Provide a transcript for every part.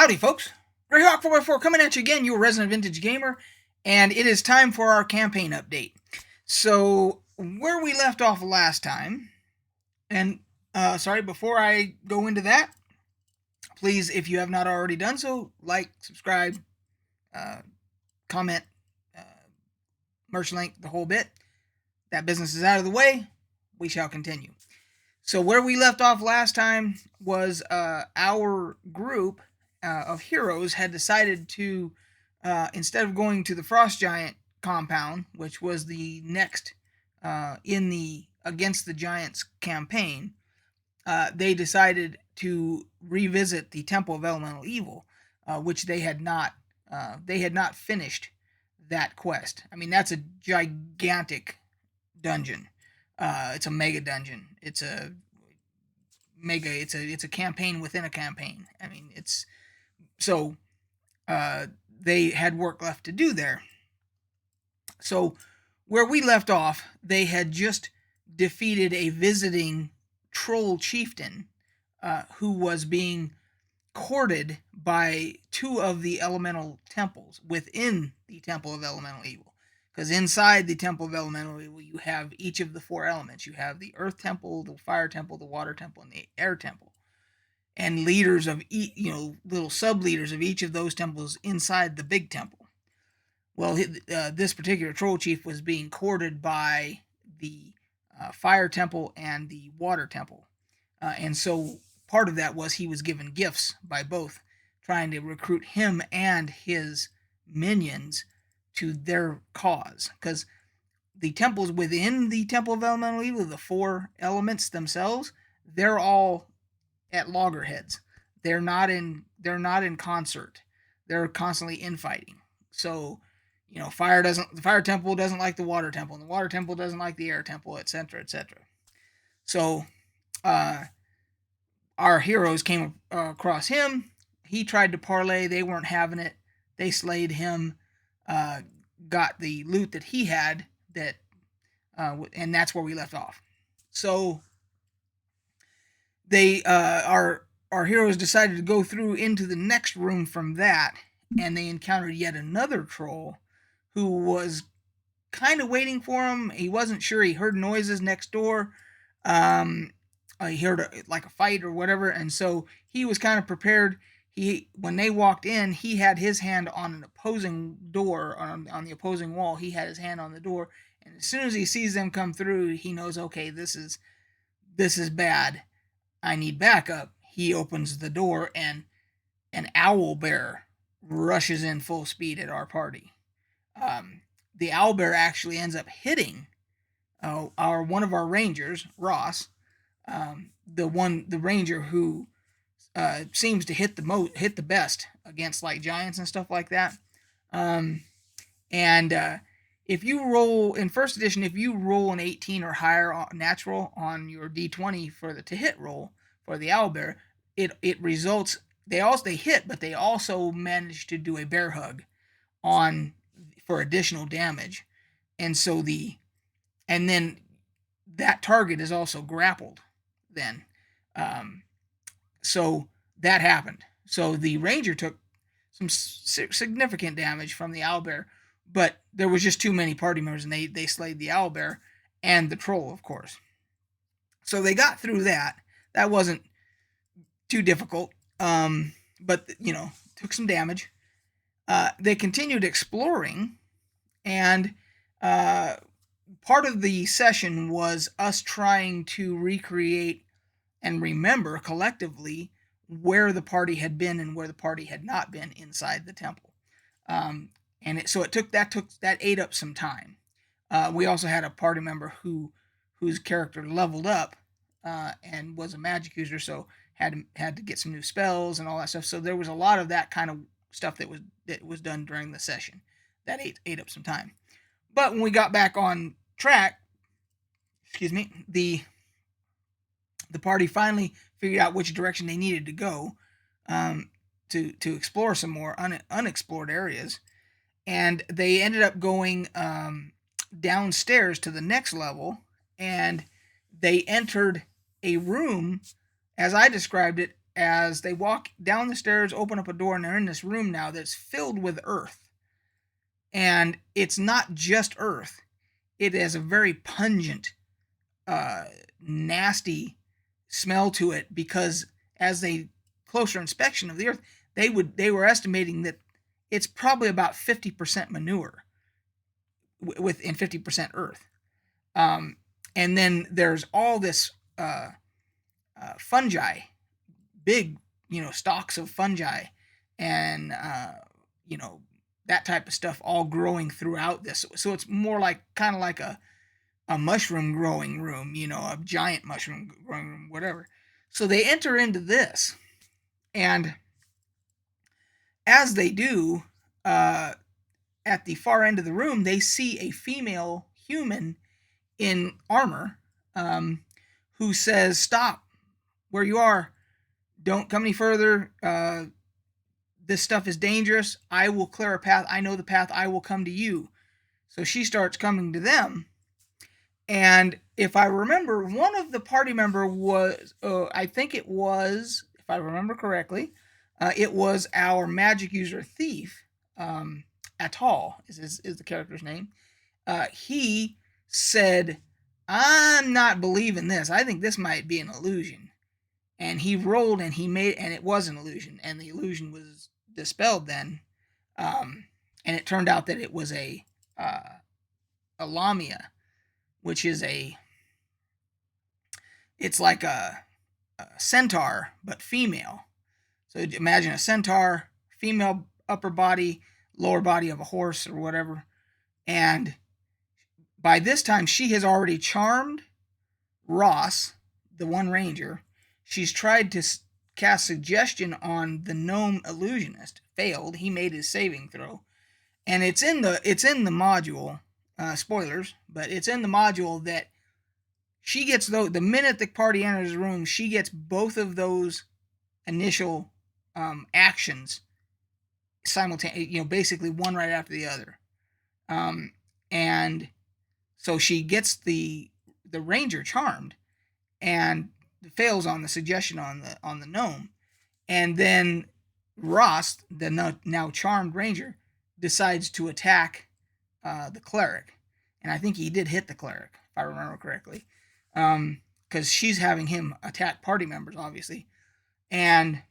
Howdy, folks. Greyhawk 4x4 coming at you again, your resident vintage gamer, and it is time for our campaign update. So, where we left off last time, and before I go into that, please, if you have not already done so, like, subscribe, comment, merch link, the whole bit. That business is out of the way. We shall continue. So, where we left off last time was our group of heroes had decided to, instead of going to the Frost Giant compound, which was the next in the Against the Giants campaign, they decided to revisit the Temple of Elemental Evil, which they had not finished that quest. I mean, that's a gigantic dungeon. It's a mega dungeon. It's a campaign within a campaign. I mean, they had work left to do there. So where we left off, they had just defeated a visiting troll chieftain who was being courted by two of the elemental temples within the Temple of Elemental Evil. Because inside the Temple of Elemental Evil, you have each of the four elements. You have the Earth Temple, the Fire Temple, the Water Temple, and the Air Temple. And leaders of each, little sub-leaders of each of those temples inside the big temple. Well, this particular troll chief was being courted by the Fire Temple and the Water Temple. And so part of that was he was given gifts by both, trying to recruit him and his minions to their cause. Because the temples within the Temple of Elemental Evil, the four elements themselves, they're all at loggerheads. They're not in concert. They're constantly infighting. So, the Fire Temple doesn't like the Water Temple, and the Water Temple doesn't like the Air Temple, etc., etc. So, our heroes came across him. He tried to parlay. They weren't having it. They slayed him, got the loot that he had, and that's where we left off. So they our heroes decided to go through into the next room from that, and they encountered yet another troll who was kind of waiting for him. He wasn't sure. He heard noises next door. He heard like a fight or whatever, and so he was kind of prepared. When they walked in, he had his hand on an opposing door, on the opposing wall. He had his hand on the door, and as soon as he sees them come through, he knows, okay, this is bad. I need backup. He opens the door, and an Owlbear rushes in full speed at our party. The Owlbear actually ends up hitting one of our rangers, Ross, the ranger who seems to hit the best against like giants and stuff like that. If you roll in first edition, if you roll an 18 or higher natural on your D20 for the to hit roll for the Owlbear, it results. They hit, but they also manage to do a bear hug for additional damage, and then that target is also grappled. Then, so that happened. So the ranger took some significant damage from the Owlbear, but there was just too many party members, and they slayed the Owlbear and the troll, of course. So they got through that. That wasn't too difficult, but took some damage. They continued exploring, and part of the session was us trying to recreate and remember collectively where the party had been and where the party had not been inside the temple. That ate up some time. We also had a party member whose character leveled up and was a magic user, so had to get some new spells and all that stuff. So there was a lot of that kind of stuff that was done during the session that ate up some time. But when we got back on track, the party finally figured out which direction they needed to go to explore some more unexplored areas, and they ended up going downstairs to the next level, and they entered a room, as I described it, as they walk down the stairs, open up a door, and they're in this room now that's filled with earth. And it's not just earth. It has a very pungent, nasty smell to it, because as they closer inspection of the earth, they were estimating that it's probably about 50% manure within 50% earth. And then there's all this fungi, big, stalks of fungi, and that type of stuff all growing throughout this. So it's more like kind of like a mushroom growing room, a giant mushroom growing room, whatever. So they enter into this, and as they do, at the far end of the room, they see a female human in armor, who says, "Stop where you are. Don't come any further. This stuff is dangerous. I will clear a path. I know the path. I will come to you." So she starts coming to them. And if I remember, one of the party member was, I think it was, if I remember correctly, it was our magic user Thief, Atal is the character's name. He said, "I'm not believing this. I think this might be an illusion." And he rolled, and and it was an illusion, and the illusion was dispelled then. And it turned out that it was a Lamia, which is it's like a centaur, but female. So imagine a centaur, female upper body, lower body of a horse or whatever. And by this time, she has already charmed Ross, the one ranger. She's tried to cast suggestion on the gnome illusionist. Failed. He made his saving throw. And it's in the module. Spoilers, but it's in the module that she gets, the minute the party enters the room, she gets both of those initial actions simultaneously, basically one right after the other. And so she gets the ranger charmed, and fails on the suggestion on the gnome, and then Ross, the now charmed ranger, decides to attack the cleric. And I think he did hit the cleric, if I remember correctly, because she's having him attack party members, obviously. And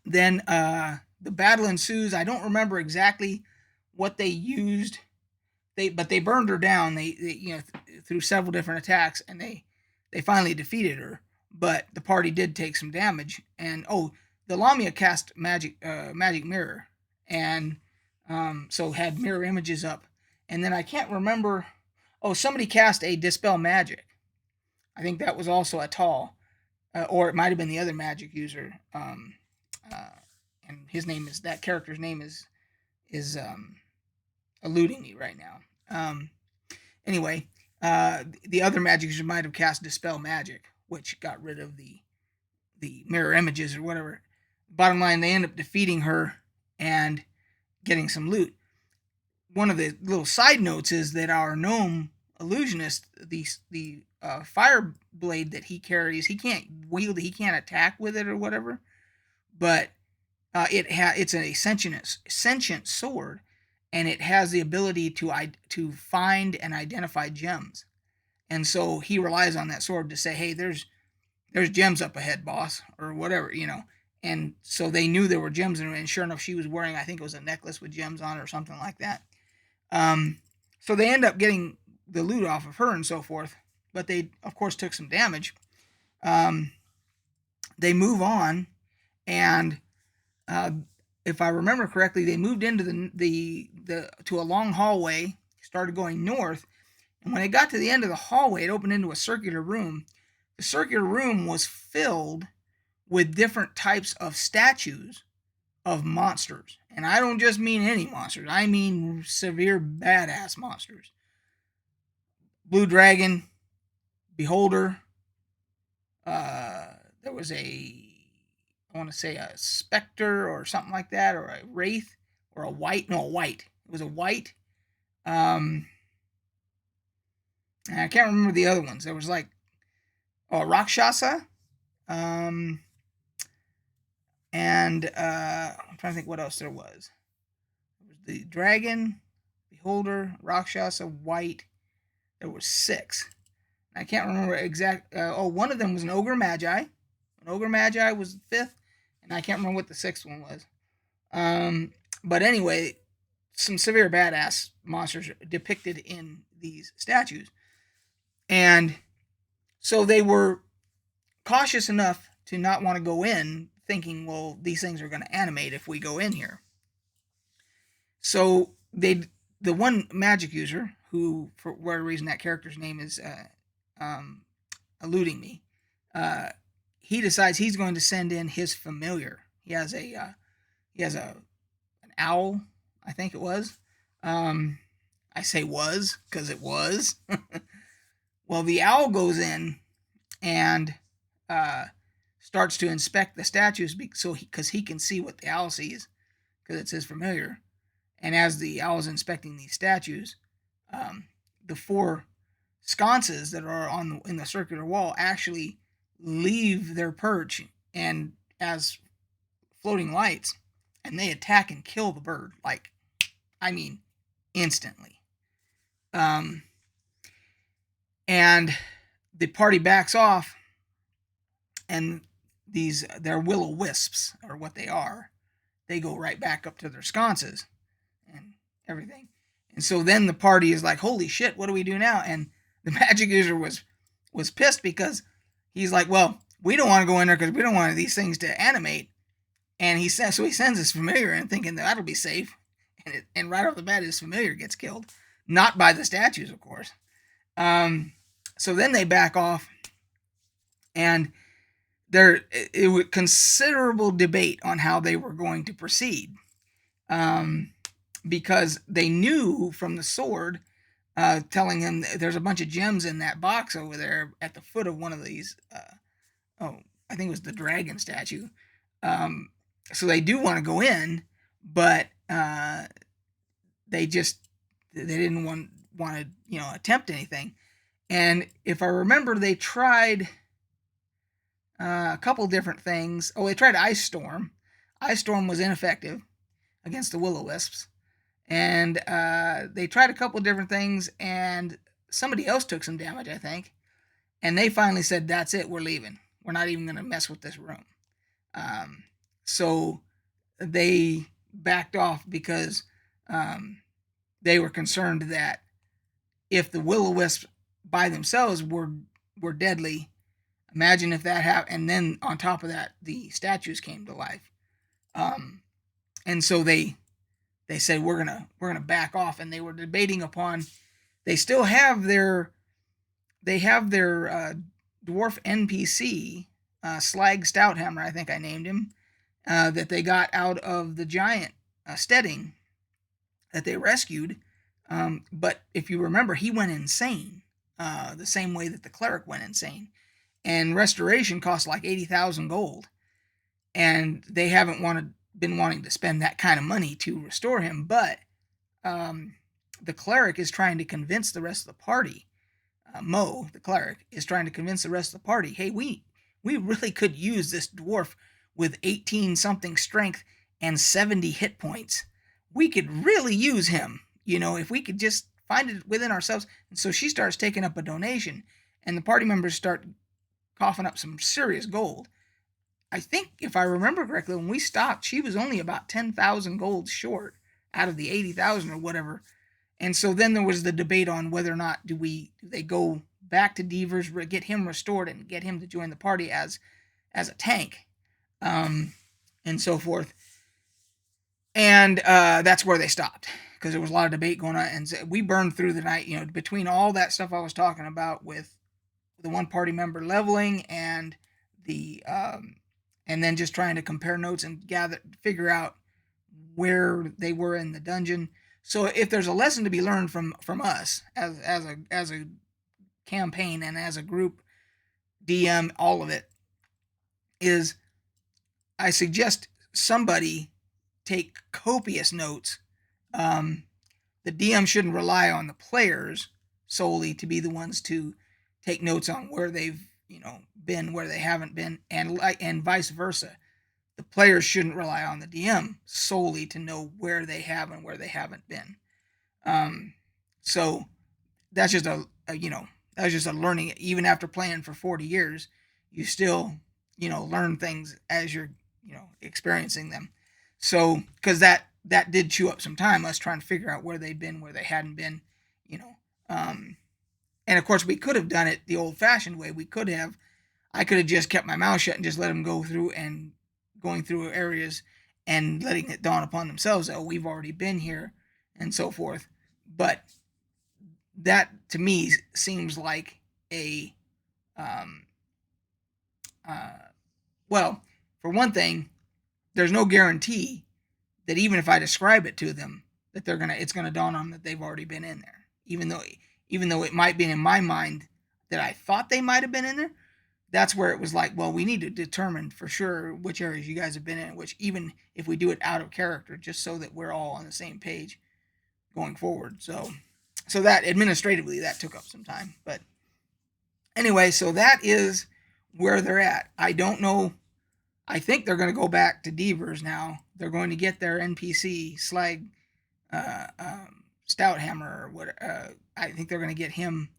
then the battle ensues. I don't remember exactly what they used, but they burned her down. They through several different attacks, and they finally defeated her. But the party did take some damage. And the Lamia cast magic mirror, and so had mirror images up. And then I can't remember. Somebody cast a dispel magic. I think that was also Atal, or it might have been the other magic user. And that character's name is eluding me right now. Anyway, the other magic user might have cast dispel magic, which got rid of the mirror images or whatever. Bottom line, they end up defeating her and getting some loot. One of the little side notes is that our gnome illusionist, the fire blade that he carries, he can't wield it, he can't attack with it or whatever, but it's a sentient sword, and it has the ability to find and identify gems. And so he relies on that sword to say, "Hey, there's gems up ahead, boss," or whatever, And so they knew there were gems in her, and sure enough, she was wearing, I think it was a necklace with gems on it or something like that. So they end up getting the loot off of her and so forth, but they, of course, took some damage. They move on, and if I remember correctly, they moved into to a long hallway, started going north, and when they got to the end of the hallway, it opened into a circular room. The circular room was filled with different types of statues of monsters. And I don't just mean any monsters. I mean severe badass monsters. Blue Dragon, Beholder. There was I want to say a Spectre or something like that, or a Wraith, or a White. No, a White. It was a White. And I can't remember the other ones. There was like Rakshasa. And I'm trying to think what else there was. There was the dragon, beholder, rakshasa, white. There was 6. I can't remember exact. One of them was an ogre magi. An ogre magi was the 5th, and I can't remember what the 6th one was. But anyway, some severe badass monsters depicted in these statues. And so they were cautious enough to not want to go in thinking, well, these things are going to animate if we go in here. So the one magic user, who, for whatever reason, that character's name is eluding me, he decides he's going to send in his familiar. He has an owl, I think it was. I say was because it was. Well, the owl goes in and starts to inspect the statues because he can see what the owl sees because it's his familiar. And as the owl is inspecting these statues, the 4 sconces that are in the circular wall actually leave their perch and as floating lights, and they attack and kill the bird. Like, I mean, instantly. And the party backs off, and their willow wisps are what they are. They go right back up to their sconces and everything. And so then the party is like, holy shit, what do we do now? And the magic user was pissed because he's like, well, we don't want to go in there because we don't want these things to animate. And he sends his familiar in thinking that'll be safe. And right off the bat, his familiar gets killed. Not by the statues, of course. So then they back off, and it was considerable debate on how they were going to proceed, because they knew from the sword telling him there's a bunch of gems in that box over there at the foot of one of these. I think it was the dragon statue. So they do want to go in, but they didn't want to attempt anything. And if I remember, they tried a couple different things. They tried Ice Storm. Ice Storm was ineffective against the Will-O-Wisps. And they tried a couple different things, and somebody else took some damage, I think. And they finally said, that's it, we're leaving. We're not even going to mess with this room. So they backed off because they were concerned that if the Will-O-Wisps by themselves were deadly, imagine if that happened, and then on top of that, the statues came to life. And so they said we're gonna back off, and they were debating upon. They still have their dwarf NPC, Slag Stouthammer, I think I named him, that they got out of the giant steading that they rescued. But if you remember, he went insane, the same way that the cleric went insane. And restoration cost like 80,000 gold. And they haven't been wanting to spend that kind of money to restore him. But the cleric is trying to convince the rest of the party. Mo, the cleric, is trying to convince the rest of the party, hey, we really could use this dwarf with 18-something strength and 70 hit points. We could really use him, if we could just find it within ourselves. And so she starts taking up a donation, and the party members start coughing up some serious gold. I think, if I remember correctly, when we stopped, she was only about 10,000 gold short out of the 80,000 or whatever. And so then there was the debate on whether or not do they go back to Devers, get him restored, and get him to join the party as a tank, and so forth. And that's where they stopped, because there was a lot of debate going on, and we burned through the night, between all that stuff I was talking about with the one party member leveling and and then just trying to compare notes and figure out where they were in the dungeon. So if there's a lesson to be learned from us as a campaign and as a group DM, all of it, is I suggest somebody take copious notes. The DM shouldn't rely on the players solely to be the ones to take notes on where they've been, where they haven't been, and vice versa. the players shouldn't rely on the DM solely to know where they have and where they haven't been. So that's just that's just a learning. Even after playing for 40 years, you still, learn things as you're, experiencing them. So, because that did chew up some time, us trying to figure out where they'd been, where they hadn't been, you know. And of course, we could have done it the old-fashioned way. I could have just kept my mouth shut and just let them go through and going through areas and letting it dawn upon themselves, oh, we've already been here, and so forth. But that to me seems like a well, for one thing, there's no guarantee that even if I describe it to them, that it's gonna dawn on them that they've already been in there. Even though it might be in my mind that I thought they might have been in there, that's where it was like, well, we need to determine for sure which areas you guys have been in, which even if we do it out of character, just so that we're all on the same page going forward. So that administratively, that took up some time. But anyway, so that is where they're at. I don't know. I think they're going to go back to Devers now. They're going to get their NPC Slag Stouthammer or what. I think they're going to get him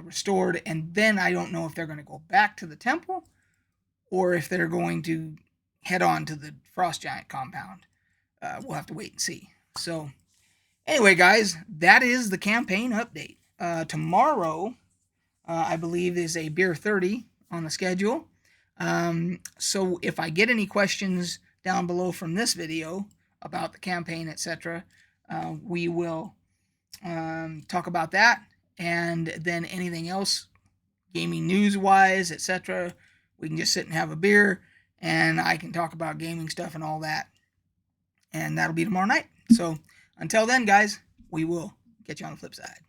restored, and then I don't know if they're going to go back to the temple or if they're going to head on to the Frost Giant compound. We'll have to wait and see. So anyway, guys, that is the campaign update. Tomorrow, I believe, is a Beer 30 on the schedule. So if I get any questions down below from this video about the campaign, etc., we will talk about that. And then anything else, gaming news-wise, etc., we can just sit and have a beer, and I can talk about gaming stuff and all that. And that'll be tomorrow night. So until then, guys, we will catch you on the flip side.